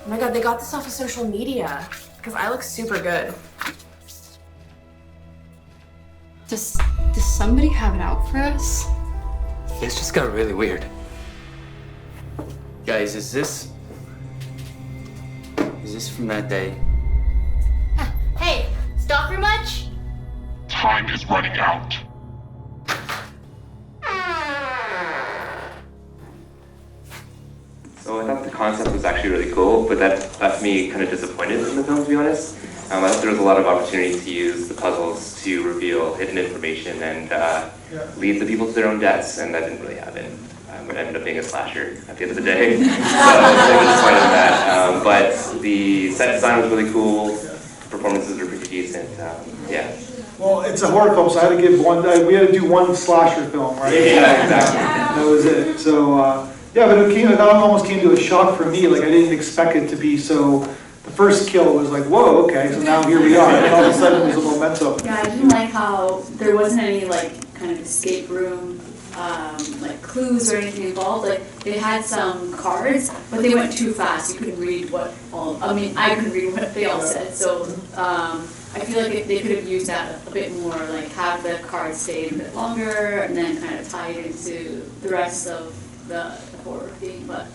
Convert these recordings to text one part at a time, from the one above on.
Oh my god, they got this off of social media. Because I look super good. Does somebody have it out for us? This just got really weird. Guys, is this from that day? Hey, stop for much? Time is running out. So I thought the concept was actually really cool, but that left me kind of disappointed in the film, to be honest. I thought there was a lot of opportunity to use the puzzles to reveal hidden information and lead the people to their own deaths, and that didn't really happen. It ended up being a slasher at the end of the day. So I was really disappointed in that. But the set design was really cool. The performances were pretty decent. Yeah. Well, it's a horror film, so I had to give one. We had to do one slasher film, right? Yeah, exactly. That was it. So yeah, but it almost came to a shock for me. Like I didn't expect it to be so. The first kill was like, whoa, okay, so now here we are. And all of a sudden there's a momentum. Yeah, I didn't like how there wasn't any like kind of escape room, like clues or anything involved. Like they had some cards, but they went too fast. You couldn't read what all. I mean, I couldn't read what they all said. So I feel like they could have used that a bit more. Like have the cards stay a bit longer, and then kind of tie it into the rest of the horror theme. But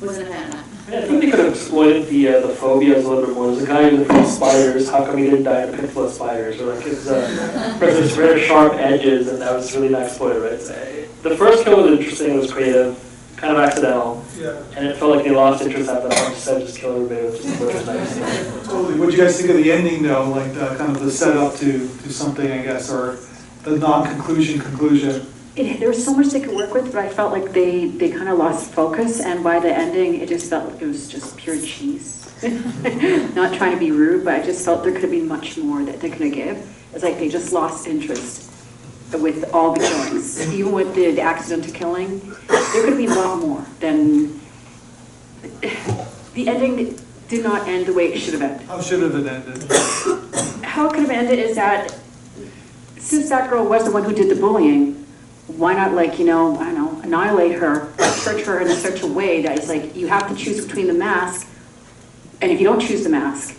wasn't a fan of that. Yeah, I think they could have exploited the phobias a little bit more. There's a guy who's afraid of spiders. How come he didn't die in a pit full of spiders? Or like his there's very sharp edges, and that was really not exploited, right? So, the first kill was interesting. It was creative, kind of accidental, and it felt like they lost interest after that. Instead, just kill everybody, which is nice. Totally. What do you guys think of the ending, though? Like the kind of the setup to something, I guess, or the conclusion. There was so much they could work with, but I felt like they kind of lost focus, and by the ending, it just felt like it was just pure cheese. Not trying to be rude, but I just felt there could have been much more that they could have give. It's like they just lost interest with all the killings. Even with the accidental killing, there could have been a lot more than... The ending did not end the way it should have ended. How should have it ended? How it could have ended is that, since that girl was the one who did the bullying, why not, like, I don't know, annihilate her, search her in such a way that it's like you have to choose between the mask, and if you don't choose the mask,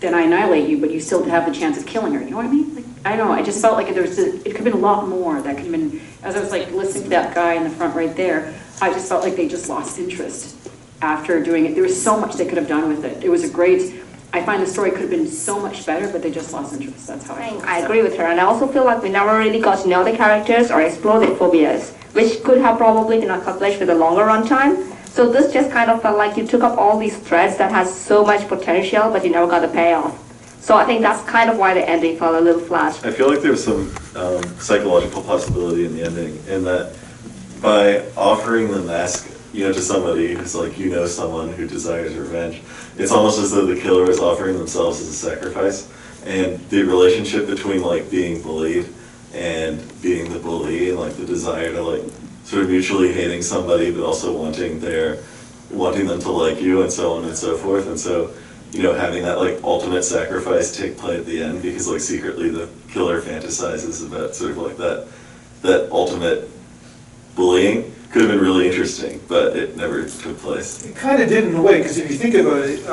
then I annihilate you, but you still have the chance of killing her. You know what I mean? Like, I don't know. I just felt like it could have been a lot more. That could have been, as I was like listening to that guy in the front right there, I just felt like they just lost interest after doing it. There was so much they could have done with it. It was a great. I find the story could have been so much better, but they just lost interest. That's how I feel. I agree with her, and I also feel like we never really got to know the characters or explore their phobias, which could have probably been accomplished with a longer runtime. So this just kind of felt like you took up all these threads that has so much potential, but you never got the payoff. So I think that's kind of why the ending fell a little flat. I feel like there's some psychological possibility in the ending, in that by offering the mask, to somebody who's like, someone who desires revenge, it's almost as though the killer is offering themselves as a sacrifice. And the relationship between like being bullied and being the bully, and like the desire to like sort of mutually hating somebody, but also wanting them to like you, and so on and so forth. And so, having that like ultimate sacrifice take place at the end, because like secretly the killer fantasizes about sort of like that ultimate bullying, could have been really interesting, but it never took place. It kind of did in a way, because if you think about it,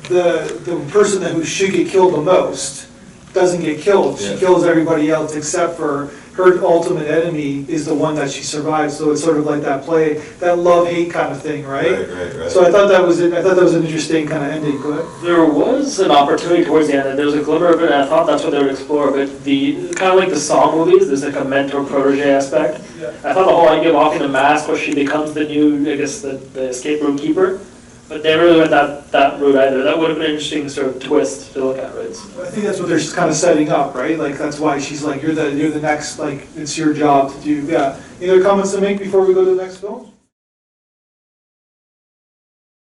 the person who should get killed the most doesn't get killed. She kills everybody else except for her ultimate enemy is the one that she survives. So it's sort of like that play, that love-hate kind of thing, right? Right. So I thought that was an interesting kind of ending. But There was an opportunity towards the end, and there was a glimmer of it, and I thought that's what they would explore. But the kind of like the Saw movies, there's like a mentor-protege aspect. Yeah. I thought the whole idea of offering the mask where she becomes the new, I guess, the escape room keeper. But they really went that route either. That would have been an interesting sort of twist to look at, right? I think that's what they're kind of setting up, right? Like that's why she's like, you're the next, like it's your job to do. Yeah. Any other comments to make before we go to the next film?